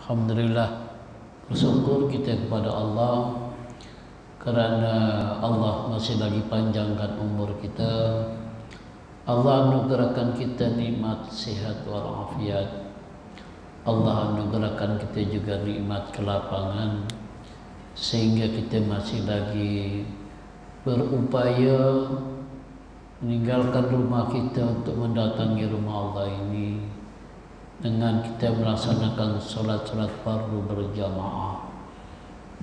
Alhamdulillah, bersyukur kita kepada Allah kerana Allah masih lagi panjangkan umur kita. Allah anugerahkan kita nikmat sihat walafiat. Allah anugerahkan kita juga nikmat kelapangan, sehingga kita masih lagi berupaya meninggalkan rumah kita untuk mendatangi rumah Allah ini dengan kita melaksanakan solat-solat fardu berjamaah,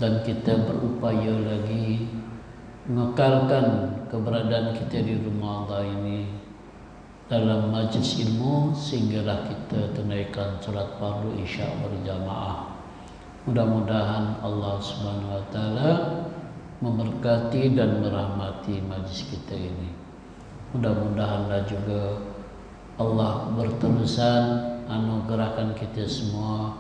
dan kita berupaya lagi mengekalkan keberadaan kita di rumah Allah ini dalam majlis ilmu sehinggalah kita tunaikan solat fardu isya berjamaah. Mudah-mudahan Allah Subhanahu wa taala memberkati dan merahmati majlis kita ini. Mudah-mudahanlah juga Allah berterusan anugerahkan kita semua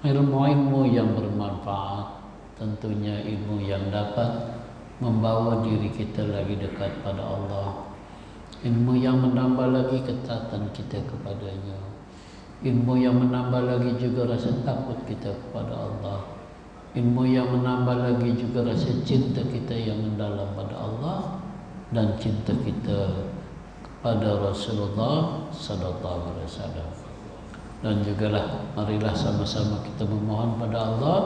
ilmu-ilmu yang bermanfaat, tentunya ilmu yang dapat membawa diri kita lagi dekat pada Allah, ilmu yang menambah lagi ketaatan kita kepadanya, ilmu yang menambah lagi juga rasa takut kita kepada Allah, ilmu yang menambah lagi juga rasa cinta kita yang mendalam pada Allah dan cinta kita kepada Rasulullah sallallahu alaihi wasallam. Dan jugalah marilah sama-sama kita memohon pada Allah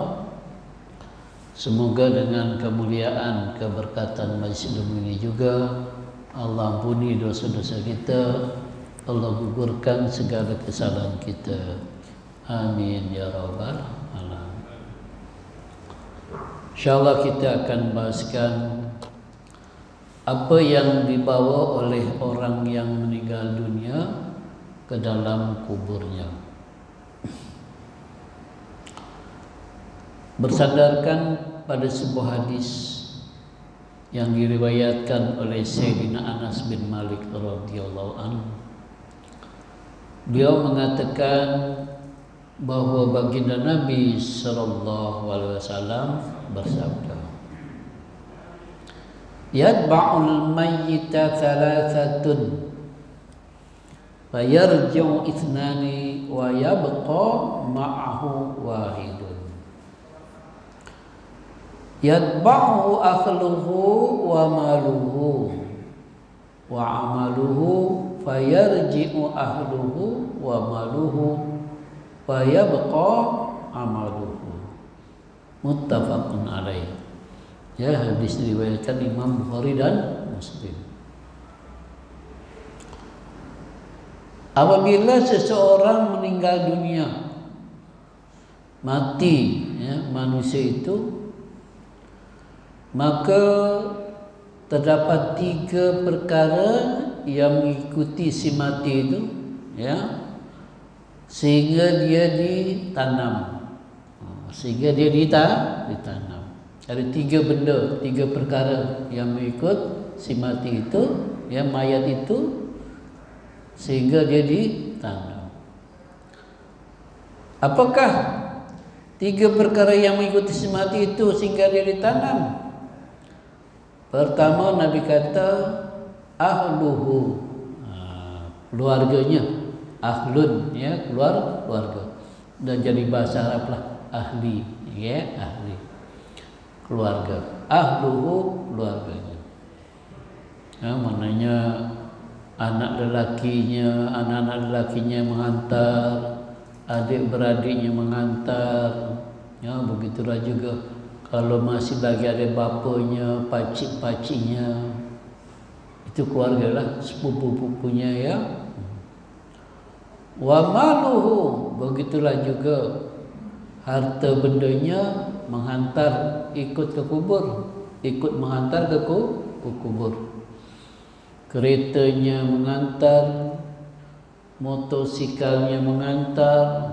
semoga dengan kemuliaan keberkatan majlis ilmu ini juga Allah ampuni dosa-dosa kita, Allah gugurkan segala kesalahan kita. Amin ya rabbal alamin. Insyaallah kita akan bahaskan apa yang dibawa oleh orang yang meninggal dunia ke dalam kuburnya. Bersandarkan pada sebuah hadis yang diriwayatkan oleh Sayyidina Anas bin Malik radhiyallahu anhu, beliau mengatakan bahwa baginda Nabi sallallahu alaihi wasallam bersabda, "Yadba'ul mayyita thalathatun fayarji'u ithnani wa yabqa ma'ahu wahidun. Yadba'u akhluhu wa maluhu wa amaluhu fayarji'u ahluhu wa maluhu fayabqa amaluhu." Muttafaqun alaih. Ya, hadis diriwayatkan Imam Bukhari dan Muslim. Apabila seseorang meninggal dunia, mati ya, manusia itu, maka terdapat 3 perkara yang mengikuti si mati itu, ya, sehingga dia ditanam, sehingga dia ditanam. Ada 3 benda, 3 perkara yang mengikut si mati itu, ya, mayat itu, sehingga dia ditanam. Apakah 3 perkara yang mengikuti si mati itu sehingga dia ditanam? Pertama, Nabi kata ahluhu, keluarganya, ahlun, ya, keluarga. Dan jadi bahasa Arab lah ahli, ya, ahli, keluarga. Ahluhu, keluarganya. Ya, maknanya anak-anak lelakinya menghantar, adik-beradiknya menghantar. Ya, begitulah juga kalau masih lagi ada bapanya, pacik-paciknya, itu keluarga lah, sepupu-pupunya, ya. Wa maluhu, begitulah juga harta bendanya menghantar, ikut ke kubur, ikut menghantar ke kubur. Keretanya mengantar, motosikalnya mengantar,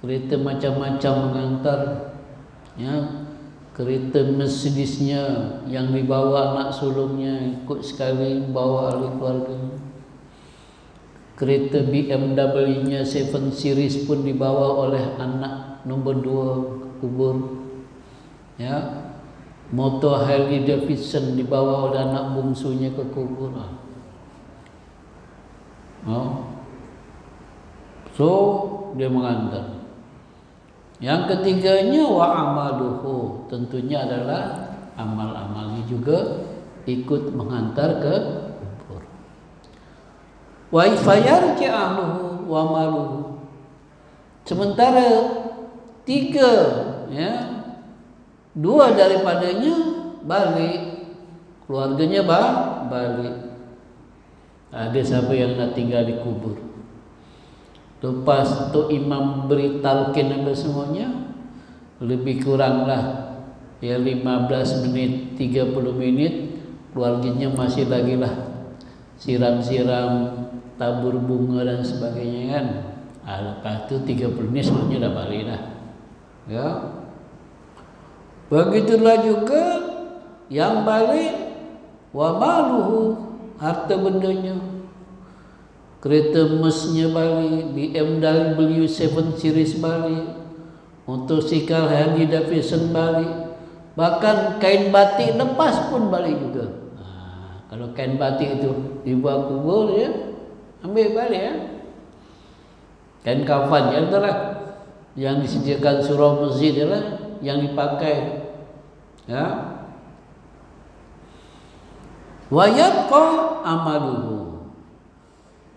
kereta macam-macam mengantar, ya, kereta Mercedesnya yang dibawa anak sulungnya ikut sekali bawa ahli keluarga. Kereta BMW-nya 7 Series pun dibawa oleh anak nombor 2 ke kubur, ya. Motor Harley Davidson dibawa oleh anak bungsunya ke kubur. So dia mengantar. Yang ketiganya wa amaluhu, tentunya adalah amal-amalnya juga ikut menghantar ke kubur. Wa fayarji ahluhu wa maluhu. Sementara tiga, ya, dua daripadanya balik, keluarganya balik. Ada siapa yang nak tinggal di kubur? Lepas tu imam beri talqin apa semuanya, lebih kuranglah ya 15 menit, 30 menit, keluarganya masih lagi lah siram-siram, tabur bunga dan sebagainya kan. Lepas tu 30 menit semuanya dah balik dah. Ya. Begitulah juga yang balik wa maluhu, harta bendanya. Kereta Mercedes balik, BMW 7 Series balik, motosikal Harley Davidson balik, bahkan kain batik lepas pun balik juga. Kalau kain batik itu dibuat kubur, ya, ambil balik, ya. Kain kafan ya itulah yang disediakan surau masjid adalah yang dipakai, ya. Wa yabqa amaluhu,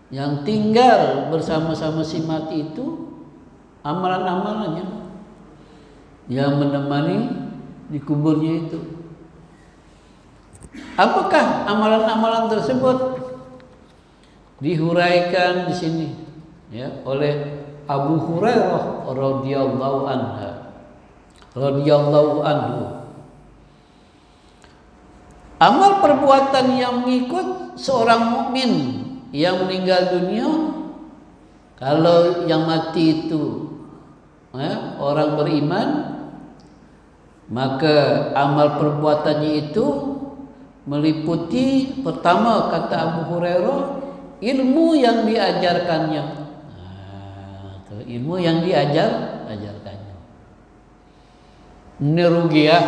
yang tinggal bersama-sama si mati itu amalan-amalannya yang menemani di kuburnya itu. Apakah amalan-amalan tersebut? Dihuraikan di sini, ya, oleh Abu Hurairah radhiyallahu anhu. Amal perbuatan yang mengikut seorang mukmin yang meninggal dunia, kalau yang mati itu, ya, orang beriman, maka amal perbuatannya itu meliputi, pertama kata Abu Hurairah, ilmu yang diajarkannya. Ilmu yang diajarkannya. Ini rugi ya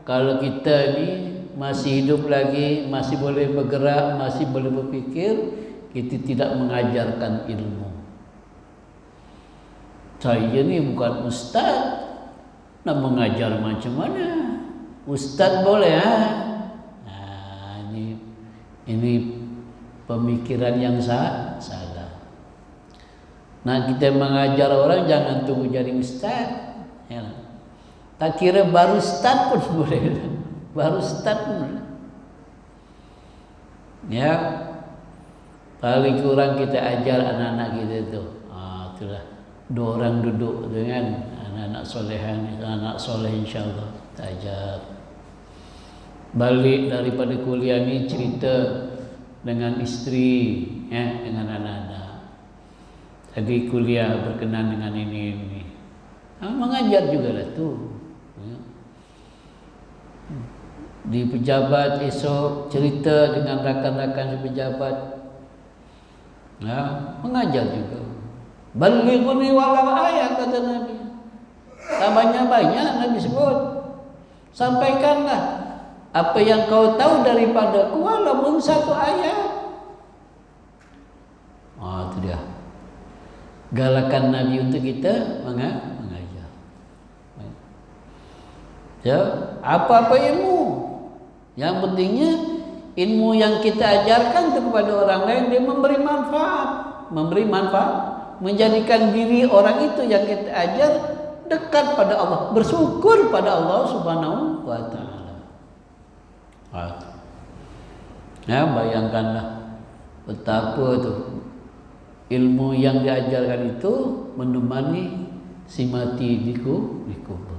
kalau kita ni masih hidup lagi, masih boleh bergerak, masih boleh berpikir, kita tidak mengajarkan ilmu. Saya ni bukan ustaz, nak mengajar macam mana? Ustaz boleh, ha? Ini pemikiran yang salah. Nah, kita mengajar orang jangan tunggu jadi ustaz, ya. Tak kira baru ustaz pun boleh, baru ustaz pun, ya. Paling kurang kita ajar anak-anak kita itu, itulah 2 orang duduk dengan anak-anak solehan, anak soleh insyaallah kita ajar. Balik daripada kuliah ni cerita dengan isteri, ya, dengan anak-anak. Tadi kuliah berkenan dengan ini. Mengajar juga lah tu. Ya. Di pejabat esok cerita dengan rakan-rakan pejabat. Ya, mengajar juga. Balighuni walau ayat, kata Nabi. Tak banyak-banyak Nabi sebut. Sampaikanlah apa yang kau tahu daripadaku walaupun 1 ayat. Itu dia. Galakan Nabi untuk kita mengajar. Ya, apa-apa ilmu. Yang pentingnya ilmu yang kita ajarkan itu kepada orang lain, dia memberi manfaat, menjadikan diri orang itu yang kita ajar dekat pada Allah, bersyukur pada Allah Subhanahu wa taala. Ya, bayangkanlah betapa tu ilmu yang diajarkan itu menemani si mati di kubur.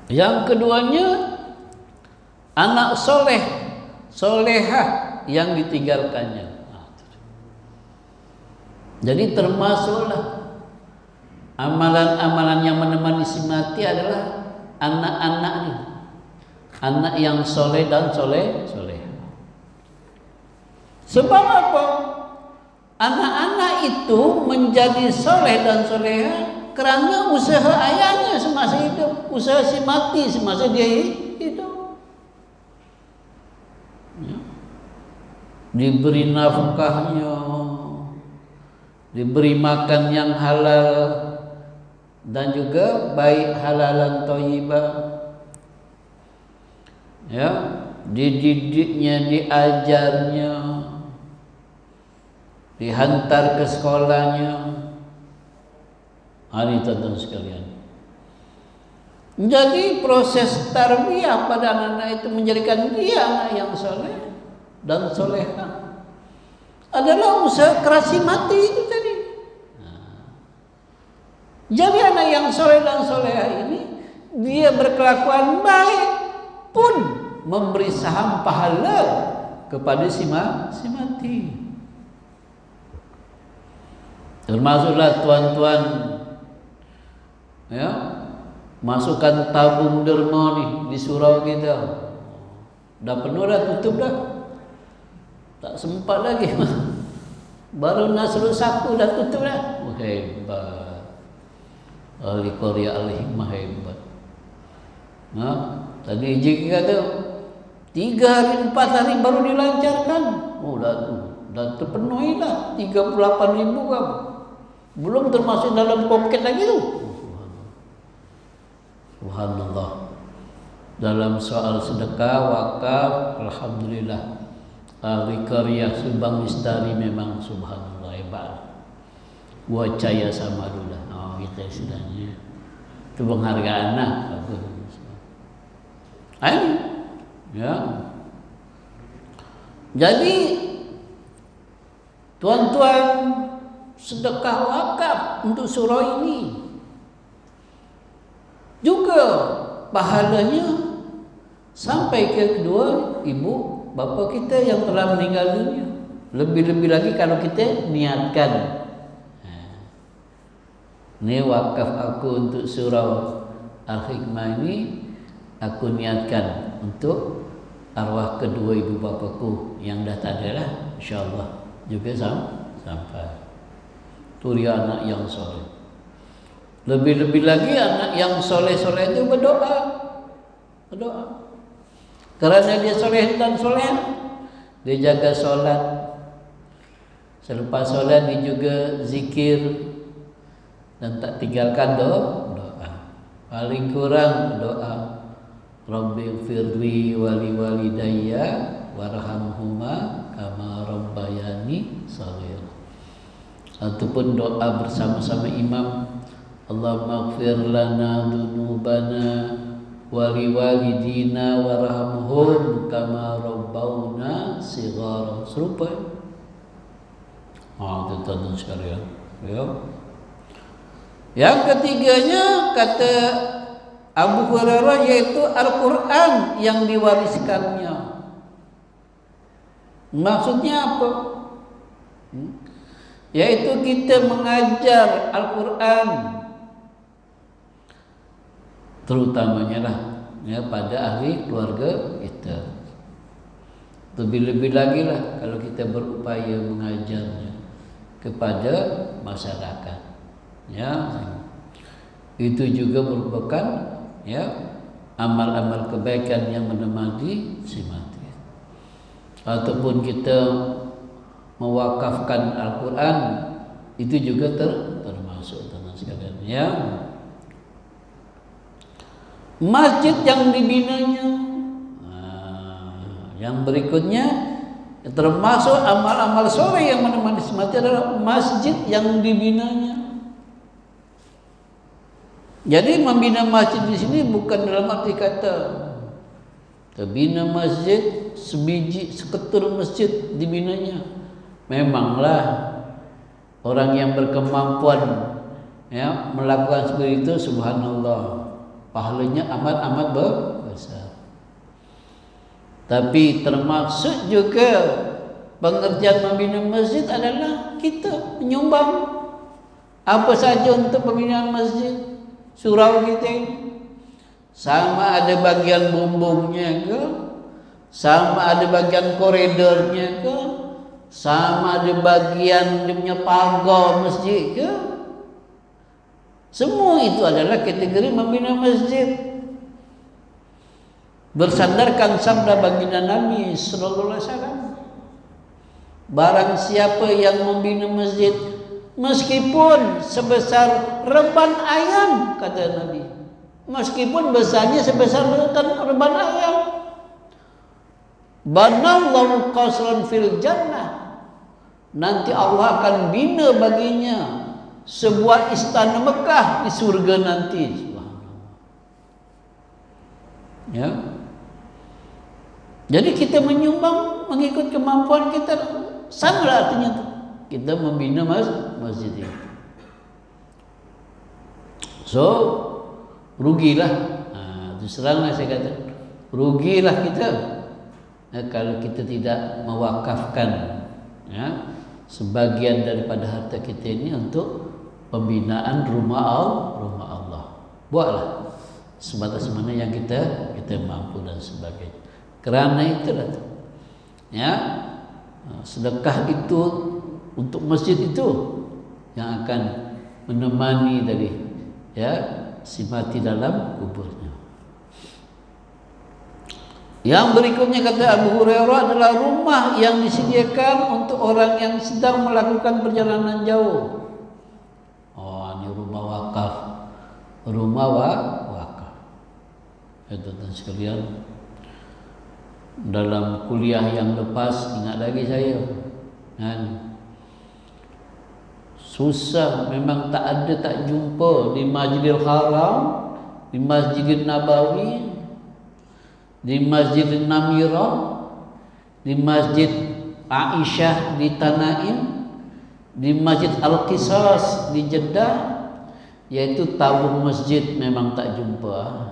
Yang keduanya, anak solehah yang ditinggalkannya. Jadi termasuklah amalan-amalan yang menemani si mati adalah anak-anaknya, anak yang soleh dan soleh. Sebab apa? Anak-anak itu menjadi soleh dan solehah kerana usaha ayahnya semasa hidup, usaha si mati semasa dia hidup. Ya. Diberi nafkahnya, diberi makan yang halal dan juga baik halalan thayyibah. Ya, dididiknya, diajarnya, dihantar ke sekolahnya. Ini tuan-tuan sekalian. Jadi proses tarbiyah pada anak-anak itu menjadikan dia anak yang soleh dan soleha adalah usaha keras mati itu tadi. Jadi anak yang soleh dan soleha ini dia berkelakuan baik pun memberi saham pahala kepada si mati. Termasuklah tuan-tuan, ya, masukkan tabung derma nih di surau kita. Dah penuh dah, tutup dah. Tak sempat lagi. Baru Nasrul saku dah tutup dah. Hebat. Ahli Korea Al-Hikmah hebat. Tadi Ijik kata 3 hari 4 hari baru dilancarkan. Oh dah terpenuhi dah 38.000 kan. Belum termasuk dalam poket lagi tu. Subhanallah. Dalam soal sedekah, wakaf, alhamdulillah. Ahli Korea Subang Lestari memang subhanallah hebat. Wacaya sama dulu lah. Kita istilahnya itu penghargaan lah. Ya. Jadi tuan-tuan, sedekah wakaf untuk surau ini juga pahalanya sampai ke kedua ibu bapa kita yang telah meninggal dunia. Lebih-lebih lagi kalau kita niatkan, ini wakaf aku untuk surau Al-Hikmah ini, aku niatkan untuk arwah kedua ibu bapaku yang dah tak ada lah, insyaAllah juga sampai. Itu dia anak yang soleh. Lebih-lebih lagi anak yang soleh-soleh itu berdoa. Kerana dia soleh dan soleh, dia jaga solat. Selepas solat dia juga zikir dan tak tinggalkan doa. Paling kurang doa, Rabbighfirli wali walidayya warhamhuma kama rabbayani shaghira. Ataupun doa bersama-sama imam, Allahumma ighfir lana dzunubana wali walidina warhamhum kama rabbawna shighara. Serupa. Tuan-tuan sekalian. Ya. Yang ketiganya kata Abu Hurairah yaitu Al-Quran yang diwariskannya. Maksudnya apa? Yaitu kita mengajar Al-Quran, terutamanya lah ya pada ahli keluarga kita. Lebih-lebih lagi lah kalau kita berupaya mengajarnya kepada masyarakat. Ya, itu juga merupakan ya amal-amal kebaikan yang menemani si mati. Ataupun kita mewakafkan Al-Quran, itu juga termasuk teman sekalian. Ya, masjid yang dibinanya, yang berikutnya termasuk amal-amal soleh yang menemani si mati adalah masjid yang dibinanya. Jadi membina masjid di sini bukan dalam arti kata terbina masjid sebiji seketul masjid dibinanya. Memanglah orang yang berkemampuan ya melakukan seperti itu, subhanallah, pahalanya amat-amat besar. Tapi termasuk juga pengertian membina masjid adalah kita menyumbang apa saja untuk pembinaan masjid. Surau kita ini sama ada bagian bumbungnya ke, sama ada bagian koridornya ke, sama ada bagian dia punya pagar masjid ke. Semua itu adalah kategori membina masjid. Bersandarkan sabda baginda Nabi sallallahu alaihi wasallam, barang siapa yang membina masjid meskipun sebesar reban ayam, kata Nabi, meskipun besarnya sebesar reban ayam, banallahu qasran fil jannah, nanti Allah akan bina baginya sebuah istana Mekah di surga nanti. Ya. Jadi kita menyumbang mengikut kemampuan kita, sama artinya tuh. Kita membina masjid itu. So, rugilah. Terus teranglah saya kata, rugilah kita kalau kita tidak mewakafkan sebagian daripada harta kita ini untuk pembinaan rumah Allah. Buatlah sebatas mana yang kita mampu dan sebagainya. Kerana itulah sedekah itu untuk masjid itu yang akan menemani dari si mati dalam kuburnya. Yang berikutnya kata Abu Hurairah adalah rumah yang disediakan untuk orang yang sedang melakukan perjalanan jauh. Oh, ini rumah wakaf. Rumah wakaf. Teman-teman sekalian, dalam kuliah yang lepas, ingat lagi saya kan, susah memang, tak jumpa di Masjidil Haram, di Masjidil Nabawi, di Masjid Namirah, di Masjid Aisyah di Tanaim, di Masjid Al-Qisas di Jeddah, yaitu tabung masjid memang tak jumpa.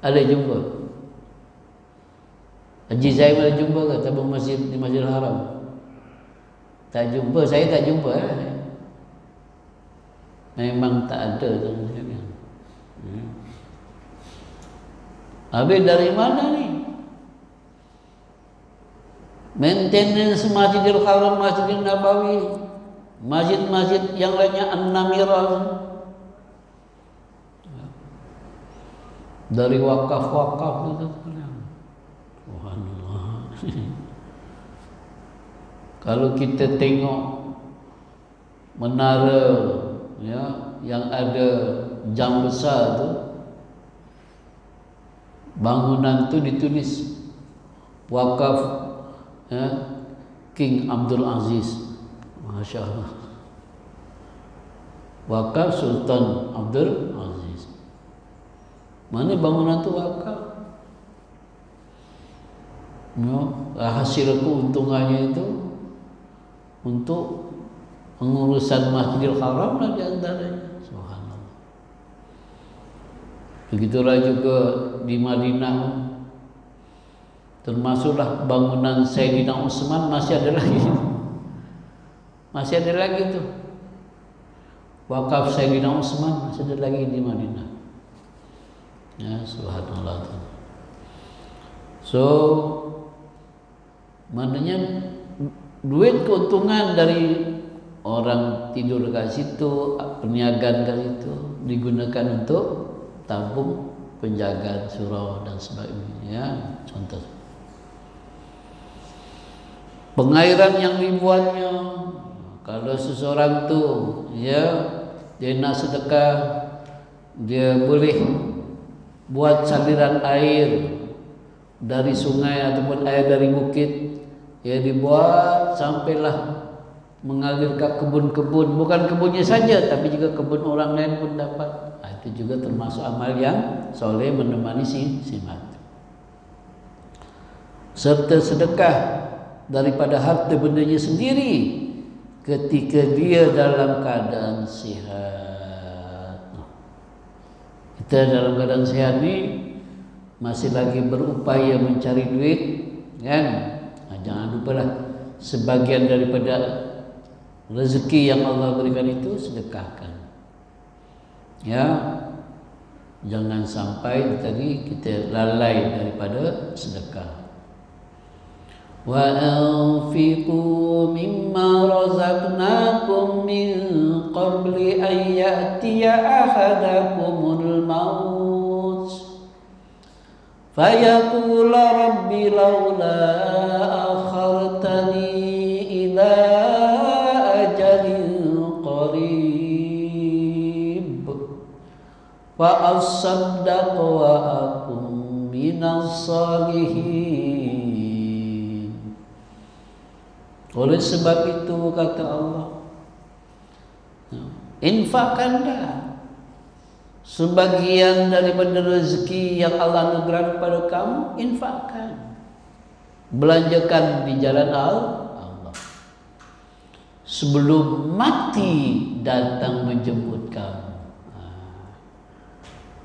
Ada jumpa? Haji Zaim ada jumpa ke tabung masjid di Masjidil Haram? Tak jumpa, saya tak jumpa. Memang tak ada. Habis dari mana ni? Maintenance Masjidil Haram, Masjidil Nabawi, masjid-masjid yang lainnya An-Namirah, dari wakaf-wakaf itu. Kalau kita tengok menara yang ada jam besar tu, bangunan tu ditulis wakaf King Abdul Aziz. Masya Allah. Wakaf Sultan Abdul Aziz. Mana bangunan tu wakaf? Hasil keuntungannya itu untuk pengurusan Masjidil Haram lah di antaranya. Subhanallah. Begitulah juga di Madinah, termasuklah bangunan Sayyidina Utsman masih ada lagi. Masih ada lagi tuh. Wakaf Sayyidina Utsman masih ada lagi di Madinah. Ya, subhanallah. So, maknanya duit keuntungan dari orang tidur kat situ, perniagaan kat situ digunakan untuk tabung penjagaan surau dan sebagainya. Ya, contoh. Pengairan yang dibuatnya, kalau seseorang tu dia nak sedekah, dia boleh buat saliran air dari sungai ataupun air dari bukit, dibuat sampailah mengalir ke kebun-kebun, bukan kebunnya saja tapi juga kebun orang lain pun dapat. Itu juga termasuk amal yang soleh, menemani si mati. Serta sedekah daripada harta bendanya sendiri ketika dia dalam keadaan sihat. Kita dalam keadaan sehat ni masih lagi berupaya mencari duit, kan? Jangan lupalah sebagian daripada rezeki yang Allah berikan itu sedekahkan. Ya, jangan sampai tadi kita lalai daripada sedekah. wa anfiqu mimma razaqnakum min qabli an ya'tiya ahadakumul maut fayaqula rabbi laula akhartani ila ajalin qarib fa asaddaq wa akum minas salihin. Oleh sebab itu kata Allah, infakkanlah sebagian daripada rezeki yang Allah anugerahkan kepada kamu, infakkan, belanjakan di jalan Allah sebelum mati datang menjemput kamu.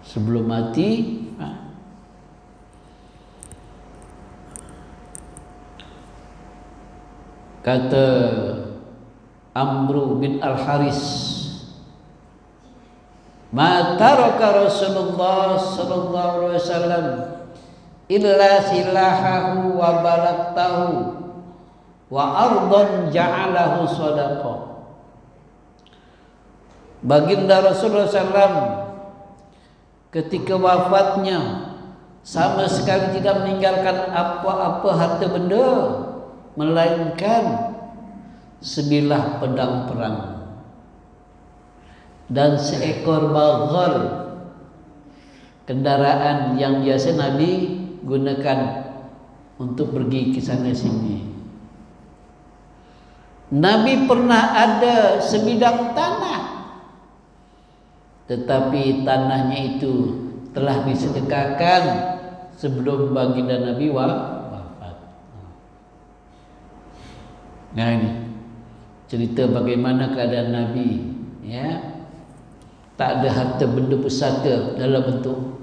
Sebelum mati, kata Amru bin Al-Haris, ma taraka Rasulullah sallallahu alaihi wasallam illa silahahu wa balagtahu wa ardan ja'alahu sadaqah. Baginda Rasulullah SAW ketika wafatnya sama sekali tidak meninggalkan apa-apa harta benda melainkan sebilah pedang perang dan seekor baghal, kendaraan yang biasa Nabi gunakan untuk pergi ke sana sini. Nabi pernah ada sebidang tanah, tetapi tanahnya itu telah disedekahkan sebelum baginda Nabi wafat. Nah, ini cerita bagaimana keadaan Nabi, ya. Tak ada harta benda pusaka dalam bentuk,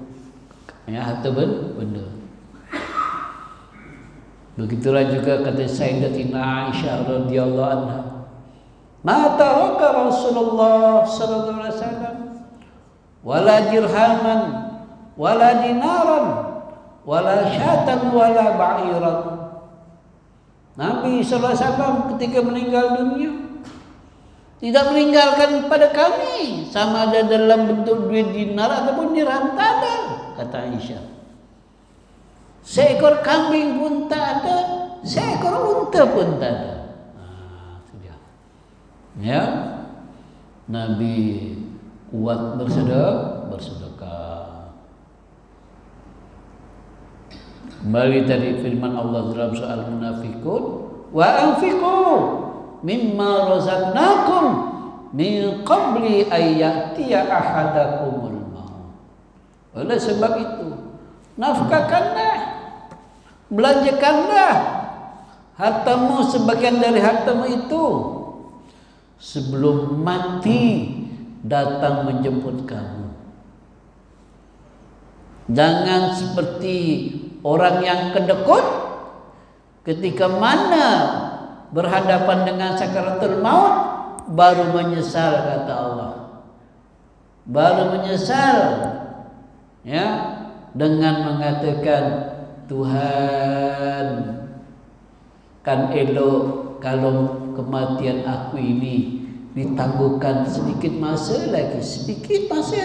ya, harta benda. Begitulah juga kata Sayyidatina Aisyah radhiyallahu anha, ma taraka Rasulullah sallallahu alaihi wasallam wala dirhaman wala dinaran wala syatan wala ba'iran. Nabi sallallahu alaihi wasallam ketika meninggal dunia tidak meninggalkan pada kami sama ada dalam bentuk duit dinar ataupun dirham, tak ada, kata Aisyah. Seekor kambing pun tak ada, seekor unta pun tak ada. Ya, Nabi kuat bersedekah. Kembali dari firman Allah dalam soal munafikun, wa anfiqu mimma razaqnakum min qabli ayyatiya ahadakumul maut. Oleh sebab itu, nafkahkanlah, belanjakanlah hartamu, sebagian dari hartamu itu sebelum mati datang menjemput kamu. Jangan seperti orang yang kedekut ketika mana berhadapan dengan sakaratul maut baru menyesal, kata Allah. Baru menyesal, ya, dengan mengatakan, Tuhan, kan elok kalau kematian aku ini ditangguhkan sedikit masa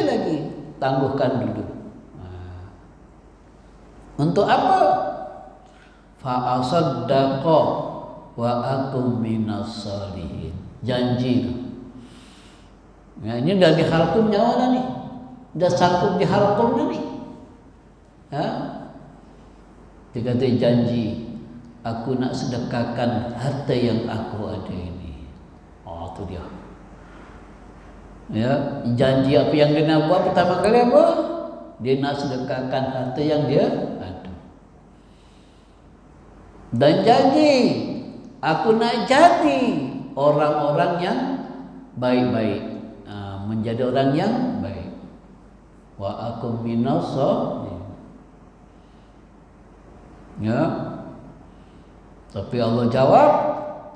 lagi, tangguhkan dulu. Untuk apa? Fa asaddaqa wa akum minas salihin. Janji. Ya, ini dah dihalkum nyawa dah nih. Dah sanggup dihalkum dah nih. Ya? Dia kata janji, aku nak sedekahkan harta yang aku ada ini. Oh, tu dia. Ya, janji apa yang dia nak buat pertama kali apa? Dia nak sedekahkan harta yang dia ada. Dan janji, aku nak jadi orang-orang yang baik-baik, menjadi orang yang baik. Wa akum minas salihin. Ya. Tapi Allah jawab,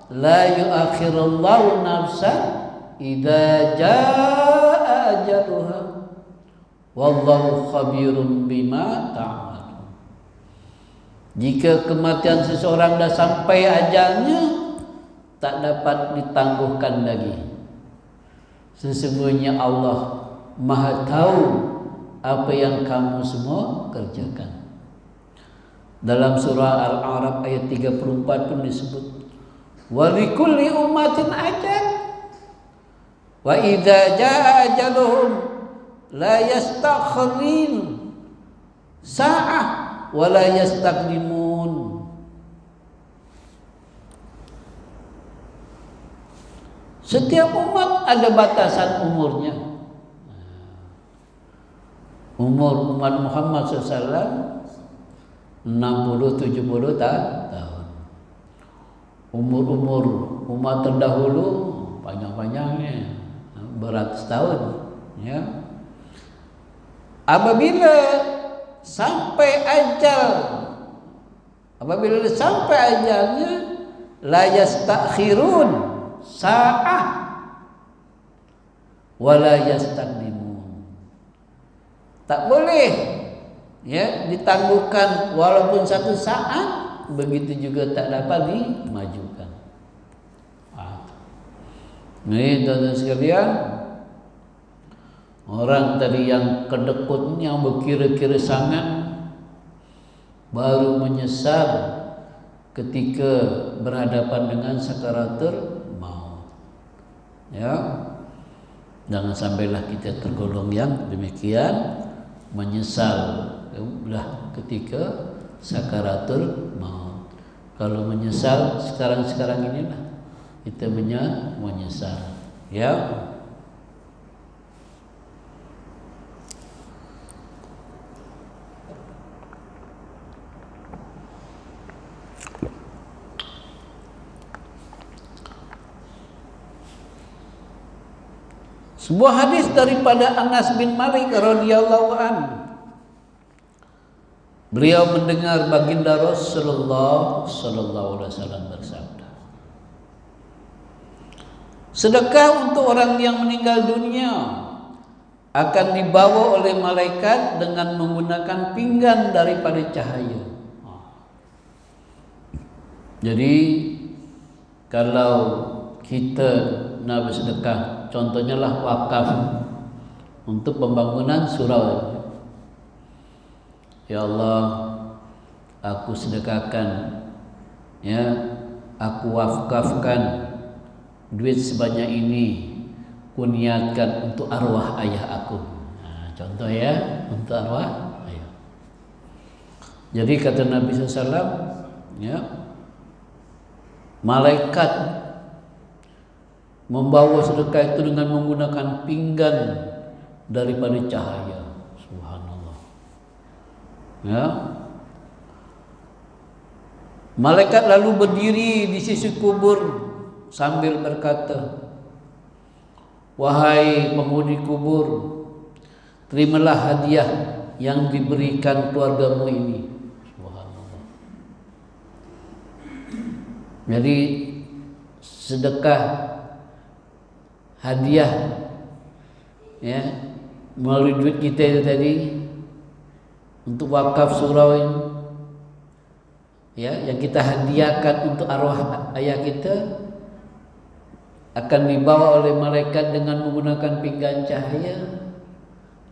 la yu'akhirullahu nafsan idza jaa ajaluha wallahu khabirum bima ta'malun. Jika kematian seseorang dah sampai ajalnya, tak dapat ditangguhkan lagi. Sesungguhnya Allah Maha tahu apa yang kamu semua kerjakan. Dalam surah Al-A'raf ayat 34 pun disebut, wa likulli ummatin ajal wa idza jaa ajaluhum la yastakhirun sa'ah wa la yastaqdimun. Setiap umat ada batasan umurnya. Umur umat Muhammad SAW 60-70 tahun. Umur umat terdahulu panjang-panjangnya beratus tahun, ya. Apabila sampai ajalnya, la yastakhirun sa'ah wa la yastaqdimun. Tak boleh, ya, ditangguhkan walaupun satu saat. Begitu juga tak dapat dimajukan. Ini tuan-tuan sekalian, orang tadi yang kedekut, yang berkira-kira sangat, baru menyesal ketika berhadapan dengan sakaratul maut. Ya, jangan sampailah kita tergolong yang demikian, menyesal ketika sakaratul maut. Kalau menyesal sekarang inilah kita menyesal, ya. Sebuah hadis daripada Anas bin Malik radhiyallahu anhu. Beliau mendengar baginda Rasulullah sallallahu alaihi wasallam bersabda, sedekah untuk orang yang meninggal dunia akan dibawa oleh malaikat dengan menggunakan pinggan daripada cahaya. Jadi kalau kita nak bersedekah, contohnya lah wakaf untuk pembangunan surau. Ya Allah, aku sedekahkan, ya, aku wakafkan duit sebanyak ini, ku niatkan untuk arwah ayah aku. Nah, contoh ya, untuk arwah ayah. Jadi kata Nabi SAW, ya, malaikat membawa sedekah itu dengan menggunakan pinggan daripada cahaya. Subhanallah. Ya. Malaikat lalu berdiri di sisi kubur sambil berkata, wahai penghuni kubur, terimalah hadiah yang diberikan keluargamu ini. Subhanallah. Jadi sedekah, hadiah, ya, melalui duit kita itu tadi untuk wakaf surau ini, ya, yang kita hadiahkan untuk arwah ayah kita, akan dibawa oleh malaikat dengan menggunakan pinggan cahaya.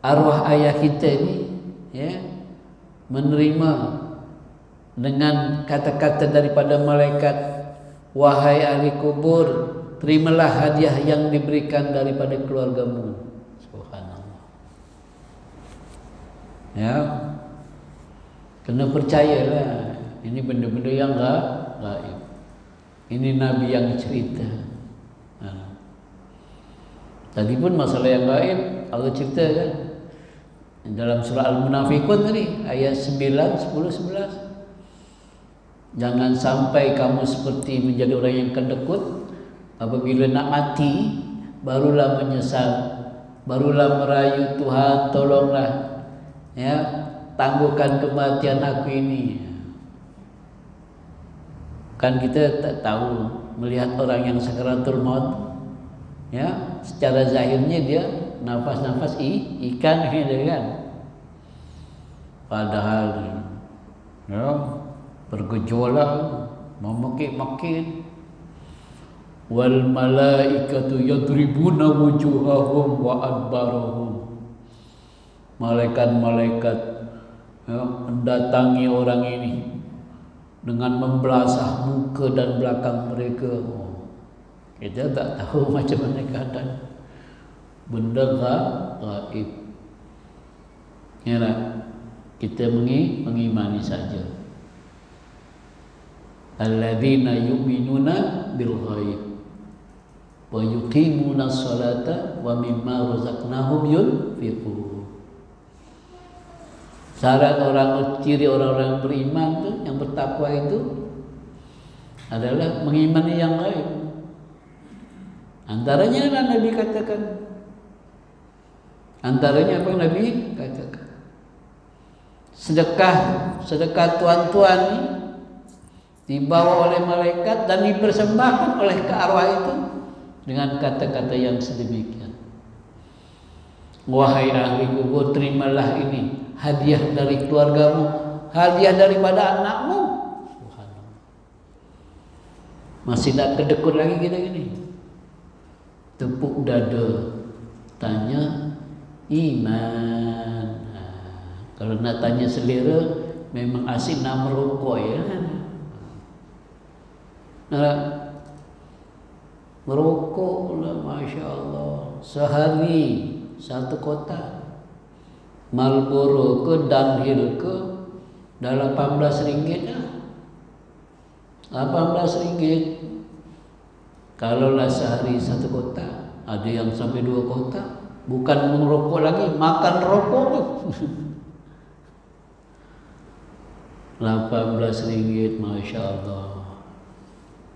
Arwah ayah kita ini, ya, menerima dengan kata-kata daripada malaikat, wahai ahli kubur, terimalah hadiah yang diberikan daripada keluargamu. Subhanallah. Ya, kena percayalah, ini benda-benda yang gaib. Ini Nabi yang cerita. Tadi pun masalah yang gaib Allah cerita kan dalam surah Al-Munafiqun tadi ayat 9, 10, 11. Jangan sampai kamu seperti menjadi orang yang kedekut, apabila nak mati barulah menyesal, barulah merayu, Tuhan tolonglah, ya, tangguhkan kematian aku ini. Kan kita tak tahu, melihat orang yang sakaratul maut, ya, secara zahirnya dia nafas-nafas ikan gitu kan. Padahal, ya, bergejolak, memaki-maki. Wal malaikatu yadribuna wujuhahum wa adbarahum. Malaikat-malaikat mendatangi orang ini dengan membelasah muka dan belakang mereka. Kita tak tahu macam mana keadaan. Benda gaib. Ya, kita mengimani saja. Alladzina yu'minuna bil ghaib wa yuqimuna sholata wa mimma razaqnahum yunfiqun. Syarat ciri orang-orang beriman itu, yang bertakwa itu adalah mengimani yang gaib. Antaranya adalah Nabi katakan. Antaranya apa yang Nabi katakan? Sedekah tuan-tuan ini dibawa oleh malaikat dan dipersembahkan oleh ke arwah itu dengan kata-kata yang sedemikian. Wahai ahli kubur, terimalah ini hadiah dari keluargamu, hadiah daripada anakmu. Subhanallah. Masih tak kedekut lagi kita gini. Tepuk dada, tanya iman. Kalau nak tanya selera, memang asyik nak merokok ya. Merokok lah, Masya Allah, sehari 1 kotak. Marlboro ke Dunhill ke dah RM18 lah. RM18. Kalau lah sehari 1 kotak, ada yang sampai 2 kotak. Bukan merokok lagi, makan rokok tu. RM18, Masya Allah.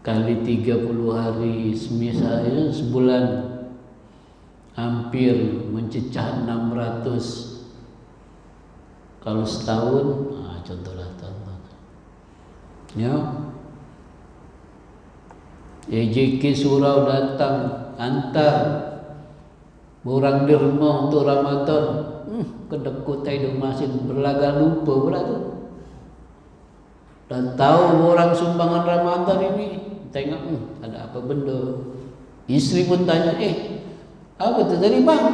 Kali 30 hari, misalnya sebulan, hampir mencecah 600. Kalau setahun, contohlah tonton. Ya, EJK Surau datang antar orang di rumah untuk Ramadan. Kedekut hidup masih berlaga lupa pula tu. Dan tahu orang sumbangan Ramadan ini, tengok ada apa benda. Isteri pun tanya, apa tu tadi bang?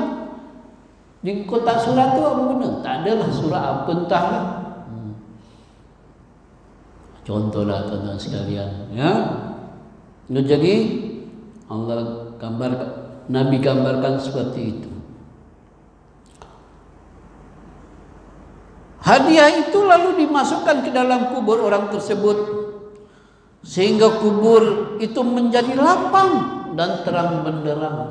Di kotak surat tu apa benda? Tak adalah, surat apa entahlah. Contohlah tuan-tuan sekalian, ya. Jadi Allah gambarkan, Nabi gambarkan seperti itu. Hadiah itu lalu dimasukkan ke dalam kubur orang tersebut, sehingga kubur itu menjadi lapang dan terang benderang.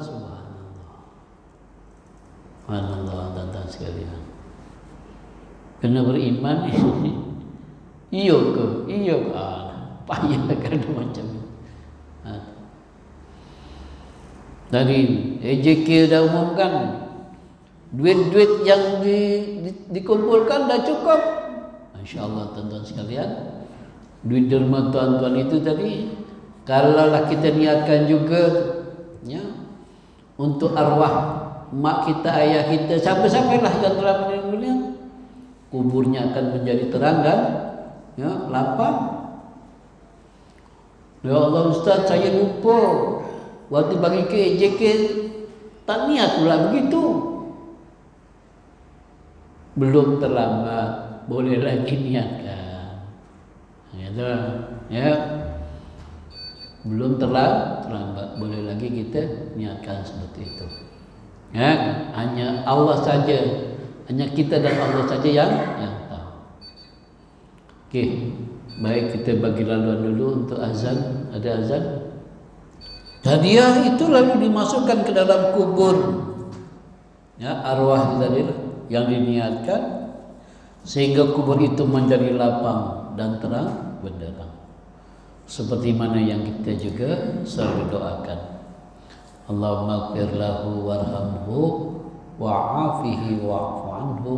Subhanallah, tuan-tuan sekalian. Kena beriman. Iya ke? Payah kan macam ni. Dari EJK dah umumkan, duit-duit yang dikumpulkan dah cukup. Masya-Allah tuan-tuan sekalian. Duit derma tuan-tuan itu tadi, kalaulah kita niatkan juga, ya, untuk arwah mak kita, ayah kita, sampai-sampailah yang telah meninggal, kuburnya akan menjadi terang dan lapang. Ya Allah Ustaz, saya lupa waktu bagi ke EJK, tak niat pula begitu. Belum terlambat, boleh lagi niatkan. Gitu, ya. Belum terlambat, boleh lagi kita niatkan seperti itu. Ya, hanya Allah saja, hanya kita dan Allah saja yang tahu. Okey, baik, kita bagi laluan dulu untuk azan. Ada azan. Hadiah itu lalu dimasukkan ke dalam kubur, ya, arwah tadi yang diniatkan, sehingga kubur itu menjadi lapang dan terang benderang. Seperti mana yang kita juga selalu doakan. Allahumma ighfir lahu warhamhu wa'afihi wa'fu anhu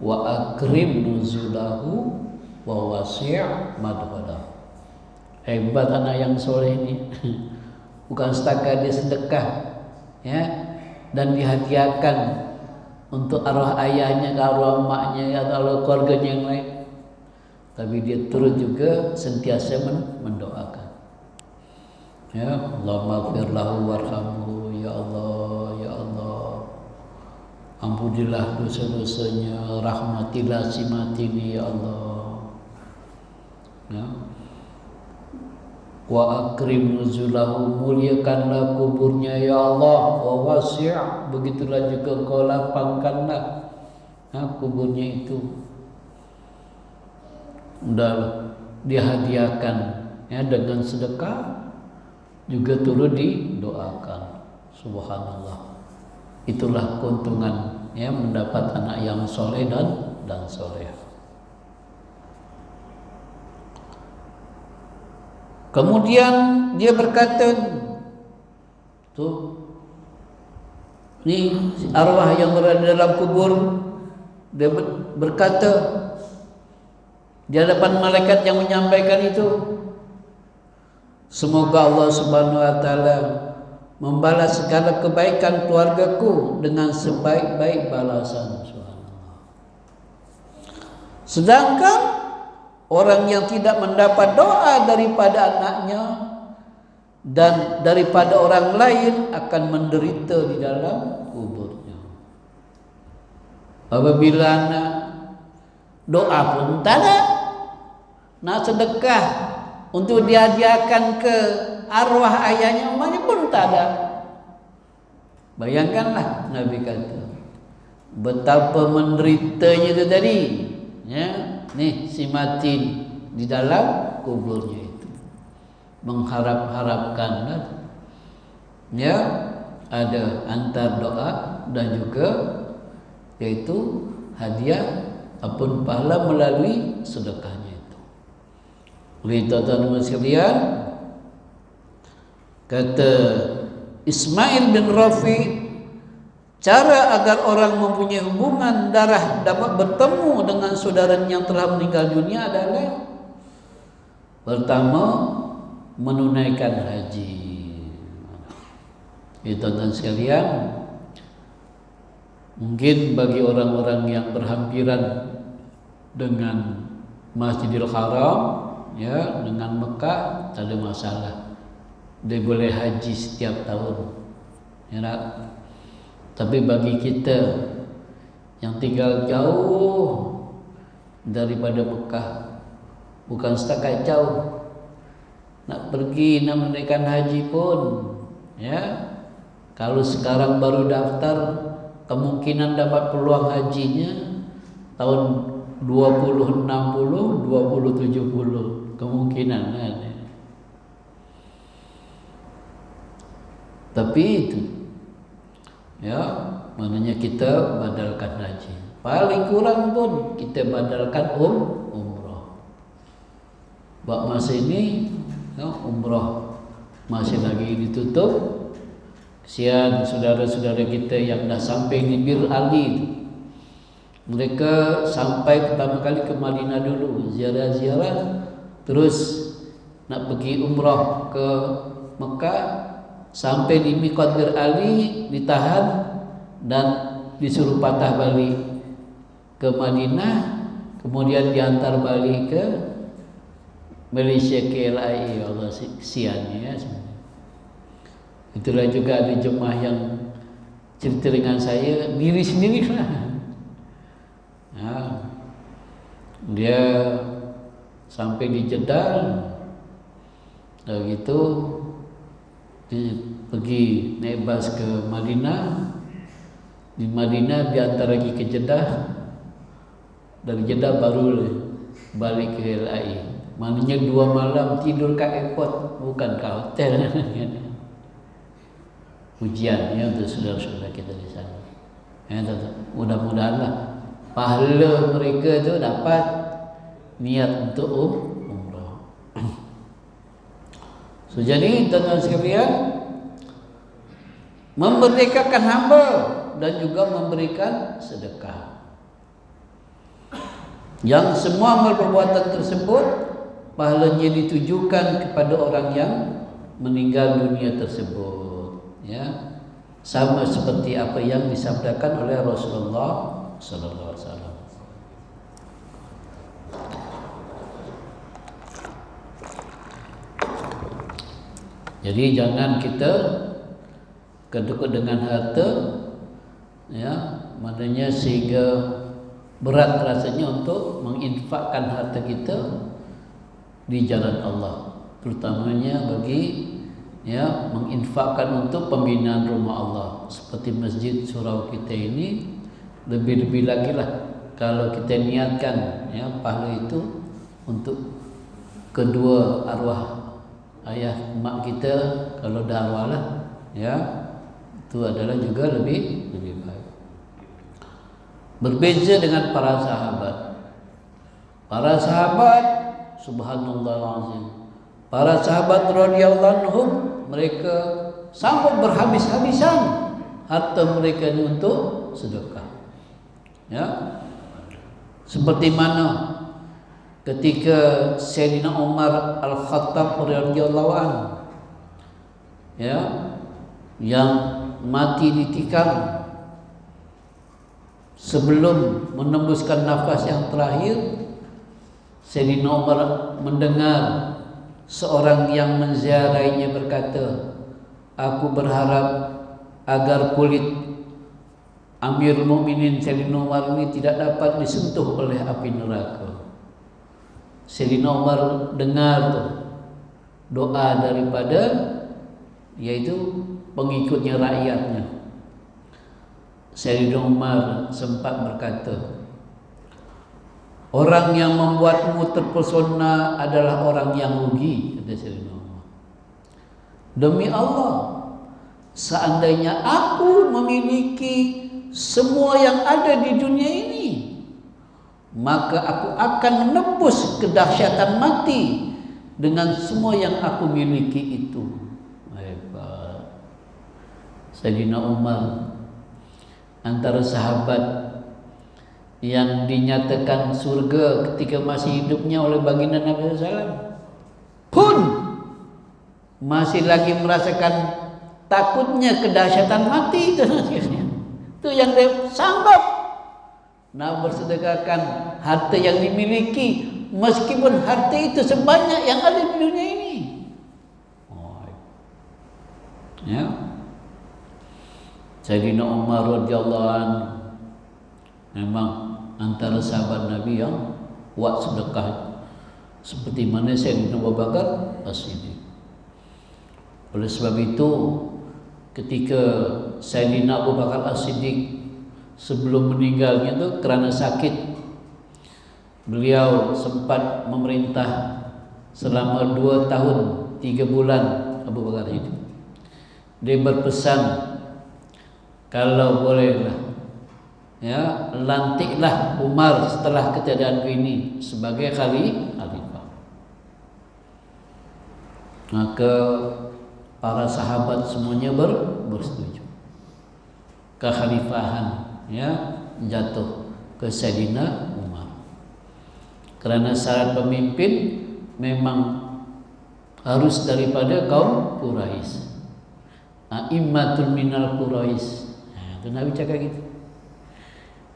wa akrim nuzulahu wa wasi' madkhalahu. Hebat anak yang soleh ini. Bukan setakat dia sedekah, ya, dan dihadiahkan untuk arwah ayahnya, arwah maknya, atau keluarganya yang lain, tapi dia turut juga sentiasa mendoakan. Ya, Allahumma ighfir lahu warhamhu, ya Allah, ya Allah, ampunilah dosa-dosanya, rahmatilah si mati ini, ya Allah. Ya. Wa akrim nuzulahu, muliakanlah kuburnya, ya Allah. Wa wasi', begitulah juga engkau lapangkanlah kuburnya itu. Udah dihadiahkan ya dengan sedekah, juga turut didoakan. Subhanallah. Itulah keuntungan ya mendapat anak yang soleh dan soleh. Kemudian dia berkata, tuh, ini arwah yang berada dalam kubur, dia berkata di hadapan malaikat yang menyampaikan itu, semoga Allah Subhanahu wa taala membalas segala kebaikan keluargaku dengan sebaik-baik balasan. Sedangkan orang yang tidak mendapat doa daripada anaknya dan daripada orang lain akan menderita di dalam kuburnya. Apabila anak doa pun tak ada, nak sedekah untuk dihadiahkan ke arwah ayahnya umpamanya pun tak ada. Bayangkanlah Nabi kata betapa menderitanya itu tadi. Ya, nih si mati di dalam kuburnya itu mengharap-harapkan ya ada antar doa dan juga yaitu hadiah apun pahala melalui sedekahnya itu. Lihat sekalian, kata Ismail bin Rafi, cara agar orang mempunyai hubungan darah dapat bertemu dengan saudaranya yang telah meninggal dunia adalah pertama menunaikan haji. Tuan-tuan sekalian, mungkin bagi orang-orang yang berhampiran dengan Masjidil Haram ya, dengan Mekah tak ada masalah. Dia boleh haji setiap tahun. Ya tak? Tapi bagi kita yang tinggal jauh daripada Mekah, bukan setakat jauh, nak pergi nak menunaikan haji pun ya, kalau sekarang baru daftar, kemungkinan dapat peluang hajinya tahun 2060, 2070 kemungkinan kan. Tapi itu ya, maknanya kita badalkan haji. Paling kurang pun kita badalkan umrah. Bak masa ini ya, umrah masih lagi ditutup. Kesian saudara-saudara kita yang dah sampai di Bir Ali. Mereka sampai pertama kali ke Madinah dulu, ziarah-ziarah, terus nak pergi umrah ke Mekah, sampai di Miqat Bir Ali ditahan dan disuruh patah balik ke Madinah, kemudian diantar balik ke Malaysia KLIA. Allah kesiannya ya. Itulah juga ada jemaah yang cerita dengan saya, diri sendiri lah. Ya, dia sampai di Jeddah, begitu pergi naik bas ke Madinah. Di Madinah diantar lagi ke Jeddah, dari Jeddah baru balik ke LAI. Maknanya 2 malam tidur kat airport, bukan kat hotel. Ujian ya untuk saudara-saudara kita di sana. Ya, mudah-mudahanlah pahala mereka tu dapat niat untuk umrah. So, jadi tuan-tuan sekalian, memerdekakan hamba dan juga memberikan sedekah. Yang semua amal perbuatan tersebut pahalanya ditujukan kepada orang yang meninggal dunia tersebut. Ya, sama seperti apa yang disabdakan oleh Rasulullah sallallahu alaihi wasallam. Jadi jangan kita kedekut dengan harta, ya, maknanya sehingga berat rasanya untuk menginfakkan harta kita di jalan Allah, terutamanya bagi, ya, menginfakkan untuk pembinaan rumah Allah seperti masjid surau kita ini. Lebih-lebih lagi lah kalau kita niatkan, ya, pahala itu untuk kedua arwah ayah emak kita, kalau dah arwah lah, ya, itu adalah juga lebih baik. Berbeza dengan para sahabat. Para sahabat, subhanallah azim, para sahabat radhiyallahu anhum, mereka sanggup berhabis-habisan harta mereka ini untuk sedekah. Ya, seperti mana ketika Sayyidina Umar Al-Khattab radhiyallahu anhu, ya, yang mati ditikam sebelum menembuskan nafas yang terakhir, Sayyidina Umar mendengar seorang yang menziarahinya berkata, aku berharap agar kulit Amirul Mukminin Sayyidina Umar ini tidak dapat disentuh oleh api neraka. Sayyidina Umar dengar tuh doa daripada, yaitu pengikutnya, rakyatnya. Sayyidina Umar sempat berkata, orang yang membuatmu terpesona adalah orang yang rugi, kata Sayyidina Umar. Demi Allah, seandainya aku memiliki semua yang ada di dunia ini, maka aku akan menembus kedahsyatan mati dengan semua yang aku miliki itu. Hebat. Sayyidina Umar antara sahabat yang dinyatakan surga ketika masih hidupnya oleh baginda Nabi SAW, pun masih lagi merasakan takutnya kedahsyatan mati. Itu yang dia sanggup nak bersedekahkan harta yang dimiliki, meskipun harta itu sebanyak yang ada di dunia ini. Ya, Sayyidina Umar radhiyallahu anhu memang antara sahabat Nabi yang kuat sedekah, seperti mana Sayyidina Abu Bakar As-Siddiq. Oleh sebab itu, ketika Sayyidina Abu Bakar As-Siddiq sebelum meninggalnya itu kerana sakit, beliau sempat memerintah selama 2 tahun 3 bulan Abu Bakar hidup. Dia berpesan, kalau bolehlah, ya, lantiklah Umar setelah ketiadaanku ini sebagai khalifah. Maka para sahabat semuanya bersetuju. Kekhalifahan, ya, jatuh ke Sayyidina Umar. Kerana syarat pemimpin memang harus daripada kaum Quraisy. A'immatul minal Quraisy. Nah, itu Nabi cakap gitu.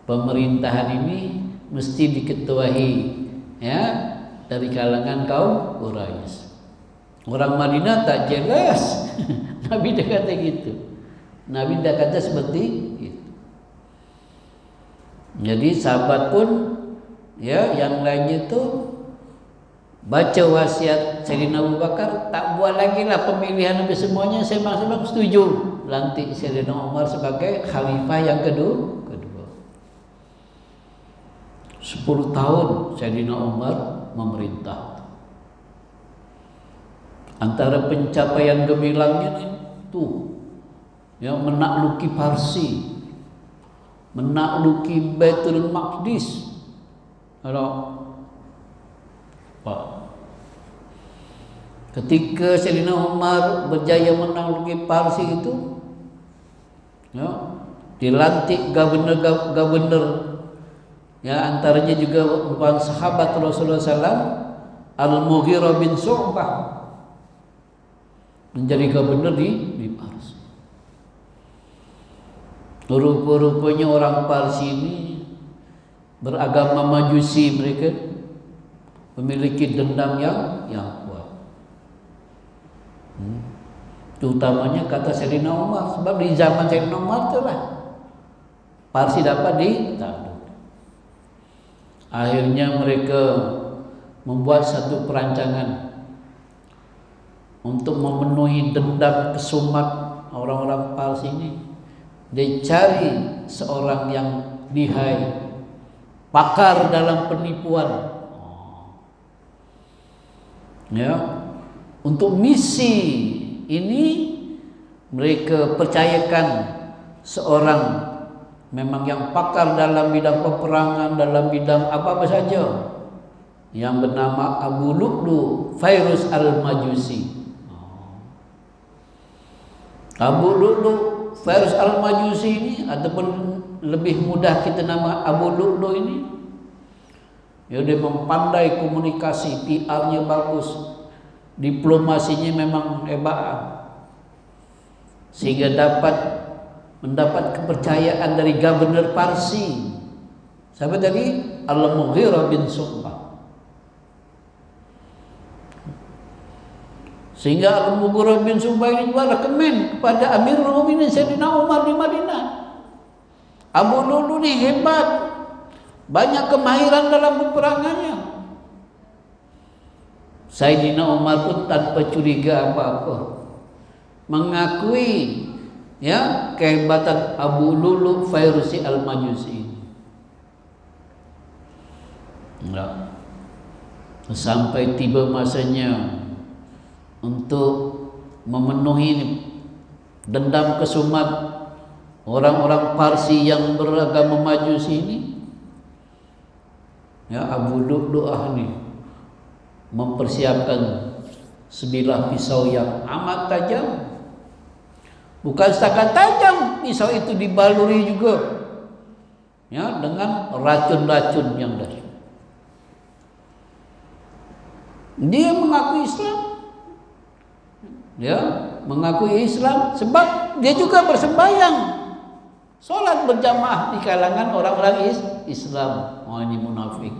Pemerintahan ini mesti diketuai, ya, dari kalangan kaum Quraisy. Orang Madinah tak jelas. Nabi dah kata gitu. Nabi dah kata seperti itu. Jadi sahabat pun, ya, yang lainnya tu baca wasiat Sayyidina Abu Bakar, tak buat lagi lah pemilihan habis semuanya, sembang-sembang setuju lantik Sayyidina Umar sebagai khalifah yang kedua. 10 tahun Sayyidina Umar memerintah. Antara pencapaian gemilangnya ni tu, yang menakluki Parsi, menakluki Baitul Maqdis. Kalau Pak, ketika Sayyidina Umar berjaya menakluki Parsi itu, ya, dilantik gubernur, ya, antaranya juga merupakan sahabat Rasulullah SAW, Al-Mughirah bin Syu'bah, menjadi gubernur di Parsi. Rupa-rupanya orang Parsi ini beragama Majusi, mereka memiliki dendam yang kuat. Terutamanya kata Sayyidina Umar, sebab di zaman Sayyidina Umar itulah Parsi dapat ditakluk. Akhirnya mereka membuat satu perancangan untuk memenuhi dendam kesumat orang-orang Parsi ini. Dia cari seorang yang lihai, pakar dalam penipuan, ya, untuk misi ini mereka percayakan seorang memang yang pakar dalam bidang peperangan, dalam bidang apa-apa saja, yang bernama Abu Lu'lu' Fairuz al-Majusi. Abu Lu'lu' Fairuz al-Majusi ini, ataupun lebih mudah kita nama Abu Lu'lu' ini, ya, dia mempandai komunikasi, PR-nya bagus, diplomasinya memang hebat, sehingga dapat mendapat kepercayaan dari Gubernur Parsi. Siapa tadi? Al-Mughirah bin Syu'bah. Sehingga Al-Mughirah bin Syu'bah ini juga rekomen kepada Amirul Mukminin Sayyidina Umar di Madinah. Abu Lu'lu ni hebat, banyak kemahiran dalam peperangannya. Sayyidina Umar pun tanpa curiga apa-apa mengakui, ya, kehebatan Abu Lu'lu' Fairuz al-Majusi. Enggak. Sampai tiba masanya untuk memenuhi dendam kesumat orang-orang Parsi yang beragama Majusi ini, ya, Abu Lu'lu'ah ini mempersiapkan sebilah pisau yang amat tajam. Bukan setakat tajam, pisau itu dibaluri juga, ya, dengan racun-racun yang dahsyat. Dia mengaku Islam, ya, mengakui Islam sebab dia juga bersembahyang, solat berjamaah di kalangan orang-orang Islam. Oh, ini munafik.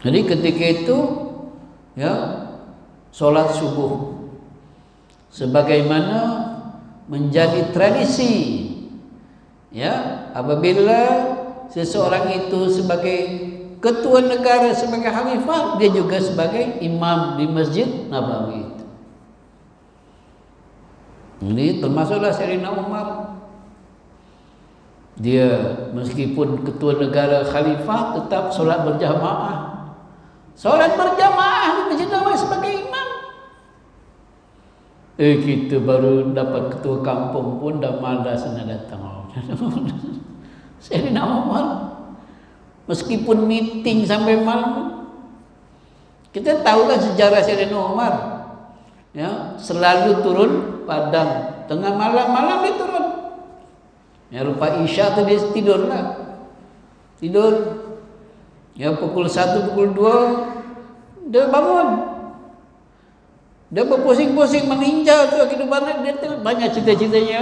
Jadi ketika itu, ya, solat subuh sebagaimana menjadi tradisi, ya, apabila seseorang itu sebagai ketua negara, sebagai khalifah, dia juga sebagai imam di Masjid Nabawi itu. Ini termasuklah Sayyidina Umar. Dia meskipun ketua negara khalifah tetap solat berjamaah. Solat berjamaah di Masjid Nabawi sebagai imam. Kita baru dapat ketua kampung pun dah malas nak datang. Sayyidina Umar meskipun meeting sampai malam. Kita tahu kan sejarah Sayyidina Umar, ya, selalu turun padang tengah malam dia turun. Ya, rupa Isya tu dia tidur lah. Tidur. Ya, pukul 1, pukul 2 dia bangun. Dia berpusing-pusing meninjau tu kehidupan dia tu, banyak cita-citanya.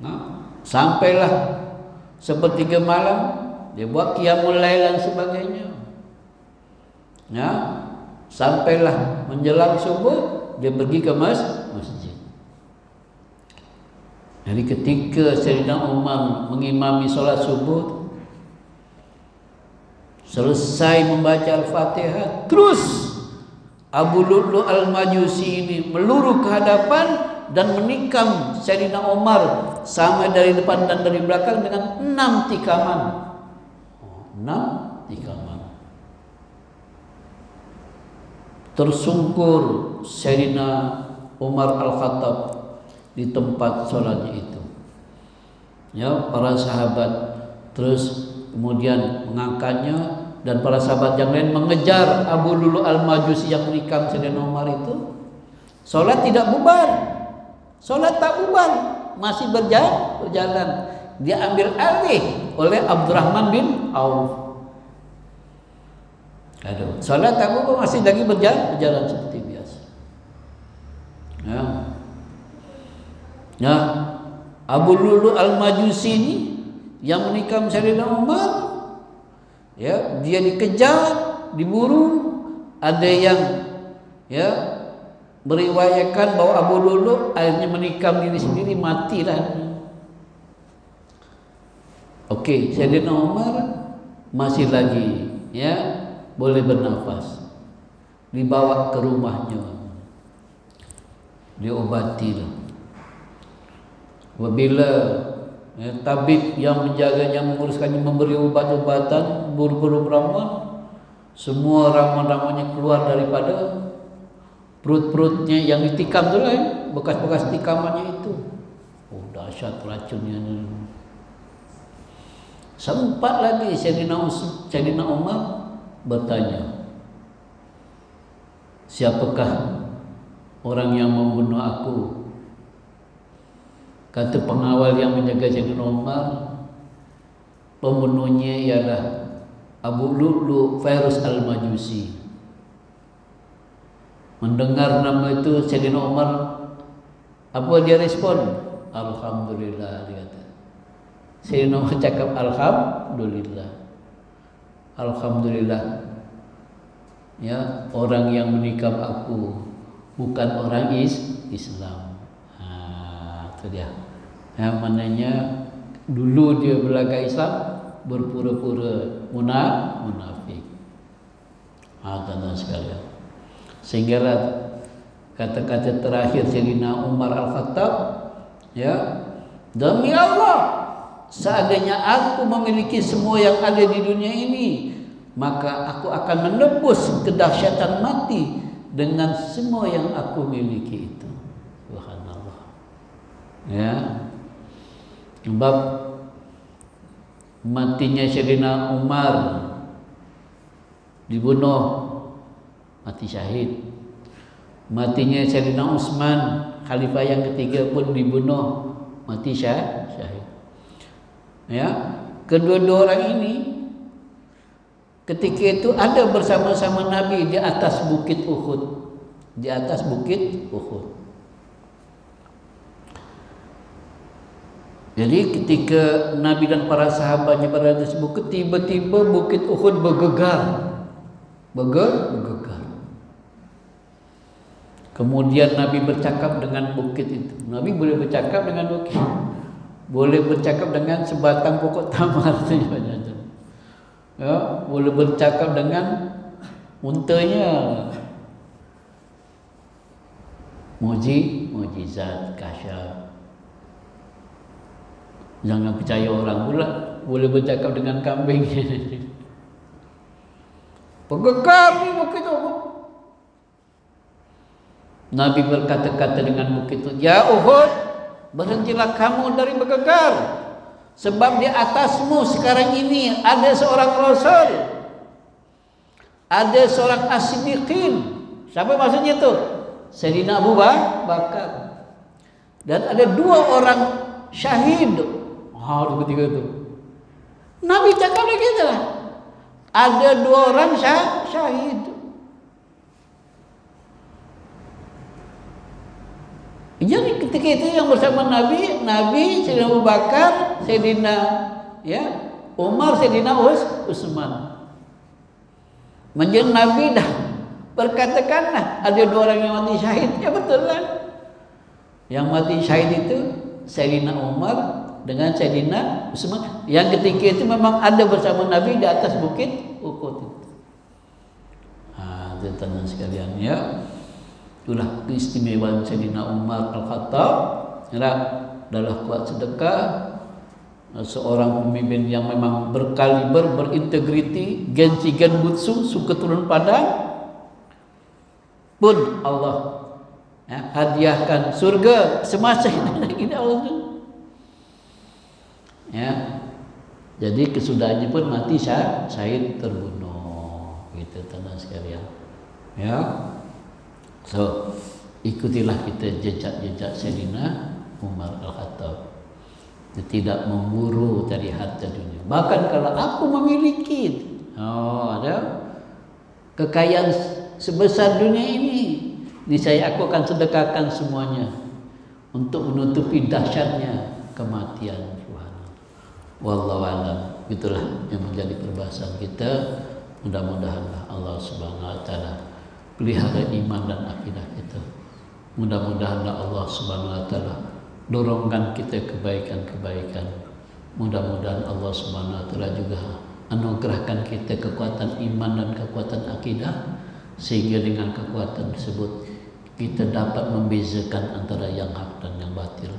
Nah, sampailah sepertiga malam dia buat qiyamul lail dan sebagainya. Ya, sampailah menjelang subuh dia pergi ke masjid. Jadi ketika Sayyidina Umar mengimami solat subuh, selesai membaca Al-Fatihah, terus Abu Lu'lu' al-Majusi ini meluru ke hadapan dan menikam Sayyidina Umar sama dari depan dan dari belakang dengan 6 tikaman. 6 tikaman. Tersungkur Sayyidina Umar Al-Khattab di tempat solatnya itu. Ya, para sahabat terus kemudian mengangkatnya, dan para sahabat yang lain mengejar Abu Lu'lu' al-Majusi yang menikam Sayyidina Umar itu. Solat tidak bubar, solat tak bubar, masih berjalan. Dia ambil alih oleh Abdurrahman bin Auf. Aduh, solat tak bubar, masih lagi berjalan seperti biasa. Ya. Nah, Abu Lu'lu' al-Majusi ini yang menikam Sayyidina Umar, ya, dia dikejar, diburu, ada yang ya, meriwayatkan bahwa Abu Lu'lu' akhirnya menikam diri sendiri, matilah. Oke, Sayyidina Umar masih lagi, ya, boleh bernafas. Dibawa ke rumahnya, diobati. Apabila tabib yang menjaganya, menguruskannya, memberi obat-obatan, buru-buru beramal, semua ramuan-ramuannya keluar daripada perut-perutnya yang ditikam tu lah, bekas-bekas tikamannya itu. Oh, dahsyat racunnya. Sempat lagi Sayyidina Umar bertanya, siapakah orang yang membunuh aku? Kata pengawal yang menjaga Sayyidina Umar, pembunuhnya ialah Abu Lu'lu' Fairuz al-Majusi. Mendengar nama itu Sayyidina Umar, apa dia respon? Alhamdulillah, dia kata. Sayyidina Umar cakap alhamdulillah. Alhamdulillah. Ya, orang yang menikam aku bukan orang Islam. Itu dia. Yang mananya dulu dia belaga Islam, berpura-pura munafik. Teman-teman sekalian. Sehinggalah kata-kata terakhir Sayyidina Umar Al-Khattab, ya, demi Allah, seandainya aku memiliki semua yang ada di dunia ini, maka aku akan menebus kedahsyatan mati dengan semua yang aku miliki itu. Subhanallah. Ya. Sebab matinya Sayyidina Umar, dibunuh, mati syahid. Matinya Sayyidina Utsman, khalifah yang ketiga, pun dibunuh, mati syahid. Ya, kedua-dua orang ini ketika itu ada bersama-sama Nabi di atas bukit Uhud. Di atas bukit Uhud. Jadi ketika Nabi dan para sahabatnya berada di bukit, tiba-tiba bukit Uhud bergegar. Bergegar. Kemudian Nabi bercakap dengan bukit itu. Nabi boleh bercakap dengan bukit, boleh bercakap dengan sebatang pokok tamar, ya, boleh bercakap dengan untanya. Mujizat kasyaf. Jangan percaya orang pula boleh bercakap dengan kambing. Bergegar ni bukit Uhud. Nabi berkata-kata dengan bukit itu, ya Uhud, berhentilah kamu dari bergegar, sebab di atasmu sekarang ini ada seorang Rasul, ada seorang as-siddiqin. Siapa maksudnya itu? Sayyidina Abu Bakar. Dan ada 2 orang syahid. Ketiga itu Nabi cakap begitu lah. Ada 2 orang syahid. Jadi ketika itu yang bersama Nabi, Sayyidina Abu Bakar, Sayyidina, ya, Umar, Sayyidina Utsman. Menjadi Nabi dah berkatakanlah ada 2 orang yang mati syahid. Ya betul lah. Yang mati syahid itu Sayyidina Umar dengan Sayyidina Utsman. Yang ketika itu memang ada bersama Nabi di atas bukit Uhud itu. Teman-teman sekalian, ya. Itulah keistimewaan Sayyidina Umar Al-Khattab. Adalah kuat sedekah, seorang pemimpin yang memang berkaliber, berintegriti, genci genbutsu, suka turun padang, pun Allah, ya, hadiahkan surga semasa ini Allah. Ya, jadi kesudahannya pun mati syahid terbunuh. Gitu teman sekalian. Ya. So, ikutilah kita jejak-jejak Sayyidina Umar Al-Khattab. Tidak memburu dari harta dunia. Bahkan kalau aku memiliki ada kekayaan sebesar dunia ini, niscaya aku akan sedekahkan semuanya untuk menutupi dahsyatnya kematian. Wallahu a'lam. Itulah yang menjadi perbahasan kita. Mudah-mudahan Allah Subhanahu wa taala pelihara iman dan akidah kita. Mudah-mudahan Allah Subhanahu wa taala dorongkan kita kebaikan-kebaikan. Mudah-mudahan Allah Subhanahu wa taala juga anugerahkan kita kekuatan iman dan kekuatan akidah, sehingga dengan kekuatan tersebut kita dapat membezakan antara yang hak dan yang batil.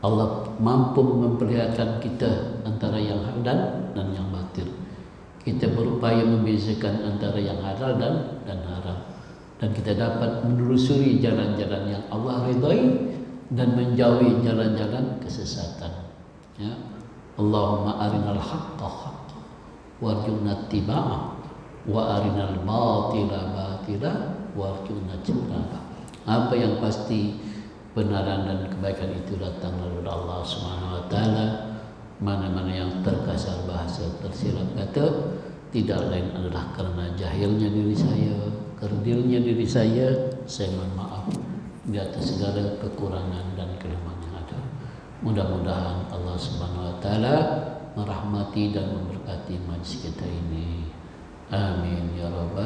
Allah mampu memperlihatkan kita antara yang hak dan yang batil. Kita berupaya membezakan antara yang halal dan haram, dan kita dapat menelusuri jalan-jalan yang Allah ridai dan menjauhi jalan-jalan kesesatan. Ya. Allahumma arinal haqqa haqqa warju'na ittiba'ah wa arinal batila batila warju'na ijtinabah. Apa yang pasti benaran dan kebaikan itu datang dari Allah Subhanahu wa taala. Mana-mana yang terkasar bahasa tersilap kata tidak lain adalah karena jahilnya diri saya, kerdilnya diri saya mohon maaf di atas segala kekurangan dan kelemahan yang ada. Mudah-mudahan Allah Subhanahu wa taala merahmati dan memberkati majlis kita ini. Amin ya rabbal